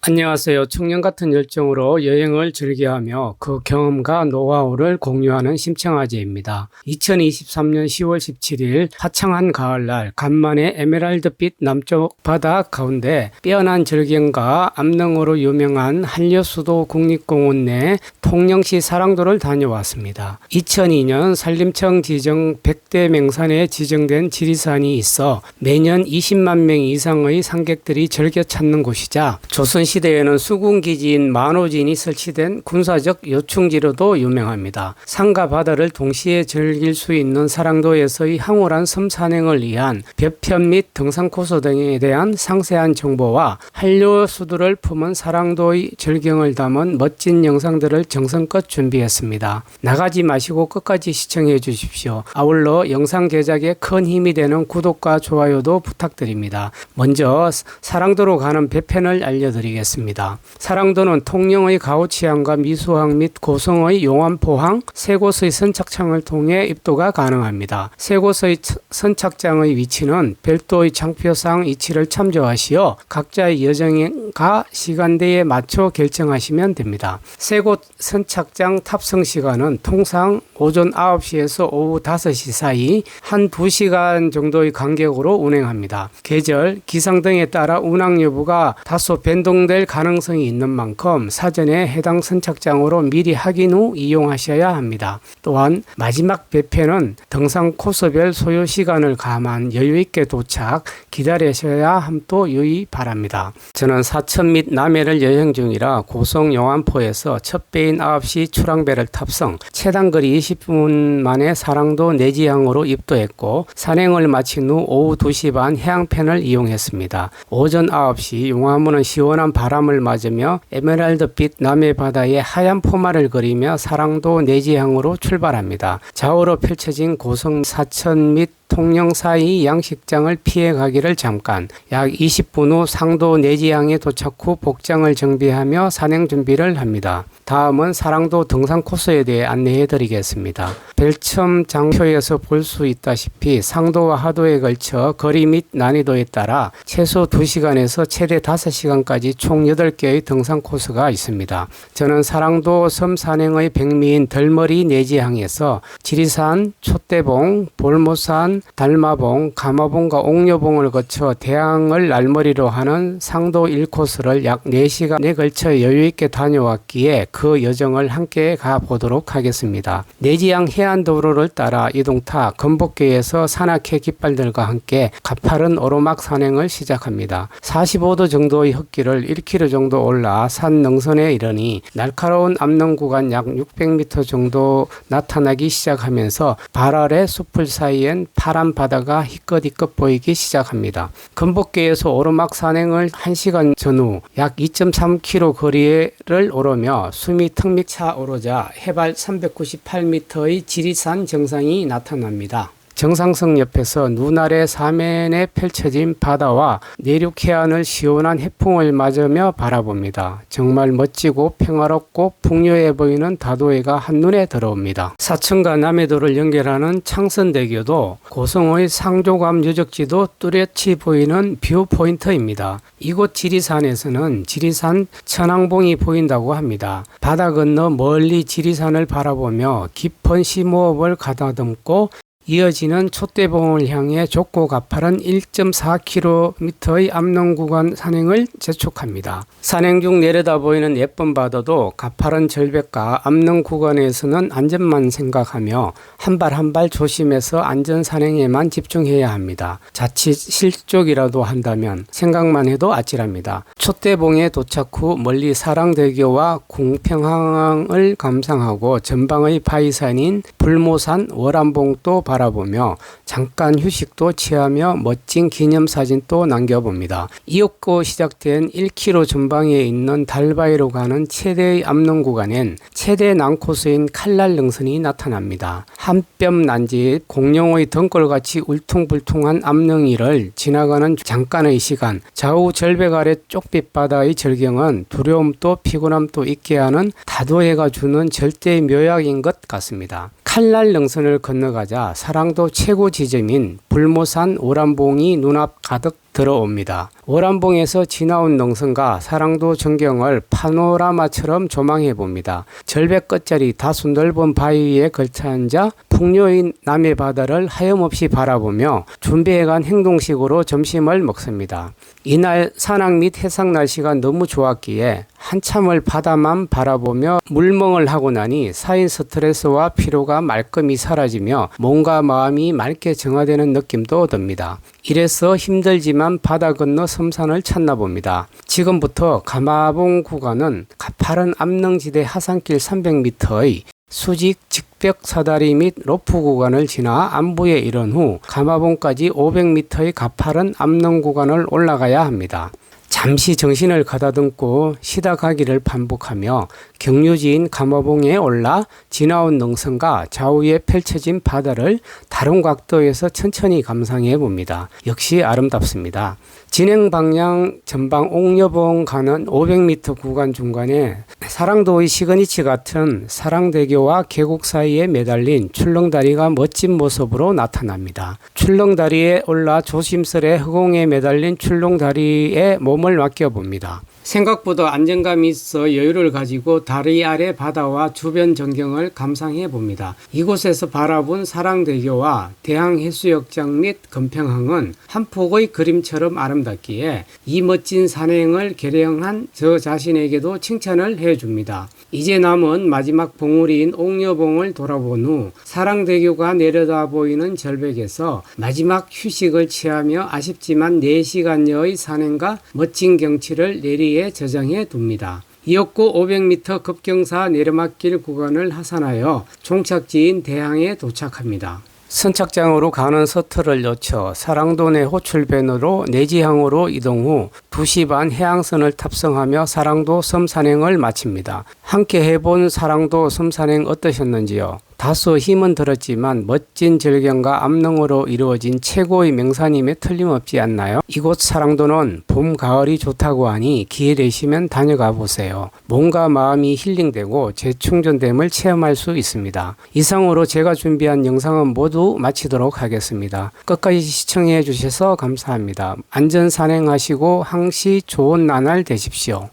안녕하세요. 청년 같은 열정으로 여행을 즐겨하며 그 경험과 노하우를 공유하는 심청아재입니다. 2023년 10월 17일 화창한 가을날 간만에 에메랄드빛 남쪽 바다 가운데 빼어난 절경과 암릉으로 유명한 한려수도 국립공원 내 통영시 사랑도를 다녀왔습니다. 2002년 산림청 지정 100대 명산에 지정된 지리산이 있어 매년 20만 명 이상의 상객들이 즐겨 찾는 곳이자 조선시대에는 수군기지인 만호진이 설치된 군사적 요충지로도 유명합니다. 산과 바다를 동시에 즐길 수 있는 사랑도에서의 황홀한 섬 산행을 위한 벼편 및 등산 코스 등에 대한 상세한 정보와 한려수도를 품은 사랑도의 절경을 담은 멋진 영상들을 정성껏 준비했습니다. 나가지 마시고 끝까지 시청해 주십시오. 아울러 영상 제작에 큰 힘이 되는 구독과 좋아요도 부탁드립니다. 먼저 사랑도로 가는 배편을 알려드리겠습니다. 사랑도는 통영의 가오치항과 미수항 및 고성의 용암포항 세 곳의 선착장을 통해 입도가 가능합니다. 세 곳의 선착장의 위치는 별도의 장표상 위치를 참조하시어 각자의 여정과 시간대에 맞춰 결정하시면 됩니다. 세 곳 선착장 탑승 시간은 통상 오전 9시에서 오후 5시 사이 한 2시간 정도의 간격으로 운행합니다. 계절, 기상 등에 따라 운항 여부가 다소 변동될 가능성이 있는 만큼 사전에 해당 선착장으로 미리 확인 후 이용하셔야 합니다. 또한 마지막 배편은 등산 코스별 소요 시간을 감안 여유있게 도착 기다리셔야 함도 유의 바랍니다. 저는 사천 및 남해를 여행 중이라 고성 용암포에서 첫 배인 9시 출항배를 탑승, 최단거리 20분 만에 사랑도 내지항으로 입도했고 산행을 마친 후 오후 2시 반 해양편을 이용했습니다. 오전 9시 용암호는 시원한 바람을 맞으며 에메랄드빛 남해 바다에 하얀 포마를 그리며 사랑도 내지항으로 출발합니다. 좌우로 펼쳐진 고성 사천 및 통영 사이 양식장을 피해 가기를 잠깐 약 20분 후 상도 내지항에 도착 후 복장을 정비하며 산행 준비를 합니다. 다음은 사랑도 등산 코스에 대해 안내해 드리겠습니다. 별첨 장표에서 볼 수 있다시피 상도와 하도에 걸쳐 거리 및 난이도에 따라 최소 2시간에서 최대 5시간까지 총 8개의 등산 코스가 있습니다. 저는 사랑도 섬 산행의 백미인 덜머리 내지항에서 지리산, 촛대봉, 볼모산, 달마봉, 가마봉과 옥녀봉을 거쳐 대항을 날머리로 하는 상도 1코스를 약 4시간에 걸쳐 여유있게 다녀왔기에 그 여정을 함께 가보도록 하겠습니다. 내지항 해안도로를 따라 이동타 건복교에서 산악회 깃발들과 함께 가파른 오르막 산행을 시작합니다. 45도 정도의 흙길을 1km 정도 올라 산 능선에 이르니 날카로운 암릉 구간 약 600m 정도 나타나기 시작하면서 발 아래 숲을 사이엔 파란 바다가 희끗희끗 보이기 시작합니다. 건복교에서 오르막 산행을 1시간 전후 약 2.3km 거리를 오르며 숨이 턱밑 차오르자 해발 398m의 지리산 정상이 나타납니다. 정상성 옆에서 눈 아래 사면에 펼쳐진 바다와 내륙 해안을 시원한 해풍을 맞으며 바라봅니다. 정말 멋지고 평화롭고 풍요해 보이는 다도해가 한눈에 들어옵니다. 사천과 남해도를 연결하는 창선대교도 고성의 상조감 유적지도 뚜렷이 보이는 뷰 포인트입니다. 이곳 지리산에서는 지리산 천왕봉이 보인다고 합니다. 바다 건너 멀리 지리산을 바라보며 깊은 심호흡을 가다듬고 이어지는 촛대봉을 향해 좁고 가파른 1.4km의 암릉 구간 산행을 재촉합니다. 산행 중 내려다 보이는 예쁜 바다도 가파른 절벽과 암릉 구간에서는 안전만 생각하며 한 발 한 발 조심해서 안전 산행에만 집중해야 합니다. 자칫 실족이라도 한다면 생각만 해도 아찔합니다. 촛대봉에 도착 후 멀리 사랑대교와 궁평항을 감상하고 전방의 바위산인 불모산 월암봉도 바라보며 잠깐 휴식도 취하며 멋진 기념사진도 남겨봅니다. 이윽고 시작된 1km 전방에 있는 달바위로 가는 최대의 암릉 구간엔 최대 난코스인 칼날 능선이 나타납니다. 한 뼘 난집 공룡의 등골같이 울퉁불퉁한 암릉 위를 지나가는 잠깐의 시간, 좌우 절벽 아래 쪽빛 바다의 절경은 두려움도 피곤함도 있게 하는 다도해가 주는 절대의 묘약인 것 같습니다. 칼날 능선을 건너가자 사랑도 최고 지점인 불모산 오란봉이 눈앞 가득 들어옵니다. 오란봉에서 지나온 능선과 사랑도 전경을 파노라마처럼 조망해 봅니다. 절벽 끝자리 다소 넓은 바위 위에 걸쳐앉아 풍요의 남해 바다를 하염없이 바라보며 준비해간 행동식으로 점심을 먹습니다. 이날 산악 및 해상 날씨가 너무 좋았기에 한참을 바다만 바라보며 물멍을 하고 나니 쌓인 스트레스와 피로가 말끔히 사라지며 몸과 마음이 맑게 정화되는 느낌도 듭니다. 이래서 힘들지만 바다 건너 섬산을 찾나 봅니다. 지금부터 가마봉 구간은 가파른 암릉지대 하산길 300m의 수직 직벽 사다리 및 로프 구간을 지나 안부에 이른 후 가마봉까지 500m의 가파른 암릉 구간을 올라가야 합니다. 잠시 정신을 가다듬고 쉬다 가기를 반복하며 경유지인 가마봉에 올라 지나온 능선과 좌우에 펼쳐진 바다를 다른 각도에서 천천히 감상해 봅니다. 역시 아름답습니다. 진행 방향 전방 옥녀봉 가는 500m 구간 중간에 사랑도의 시그니처 같은 사랑대교와 계곡 사이에 매달린 출렁다리가 멋진 모습으로 나타납니다. 출렁다리에 올라 조심스레 허공에 매달린 출렁다리에 몸을 맡겨봅니다. 생각보다 안정감이 있어 여유를 가지고 다리 아래 바다와 주변 전경을 감상해 봅니다. 이곳에서 바라본 사랑대교와 대항해수욕장 및 금평항은 한 폭의 그림처럼 아름답기에 이 멋진 산행을 계량한 저 자신에게도 칭찬을 해줍니다. 이제 남은 마지막 봉우리인 옥녀봉을 돌아본 후 사랑대교가 내려다 보이는 절벽에서 마지막 휴식을 취하며 아쉽지만 4시간여의 산행과 멋진 경치를 내리에 저장해 둡니다. 이었고 500m 급경사 내리막길 구간을 하산하여 종착지인 대항에 도착합니다. 선착장으로 가는 서틀을 놓쳐 사랑도 내 호출변으로 내지항으로 이동 후 2시 반 해양선을 탑승하며 사랑도 섬 산행을 마칩니다. 함께 해본 사랑도 섬 산행 어떠셨는지요? 다소 힘은 들었지만 멋진 절경과 암릉으로 이루어진 최고의 명산임에 틀림없지 않나요? 이곳 사랑도는 봄, 가을이 좋다고 하니 기회 되시면 다녀가 보세요. 몸과 마음이 힐링되고 재충전됨을 체험할 수 있습니다. 이상으로 제가 준비한 영상은 모두 마치도록 하겠습니다. 끝까지 시청해 주셔서 감사합니다. 안전 산행하시고 항시 좋은 나날 되십시오.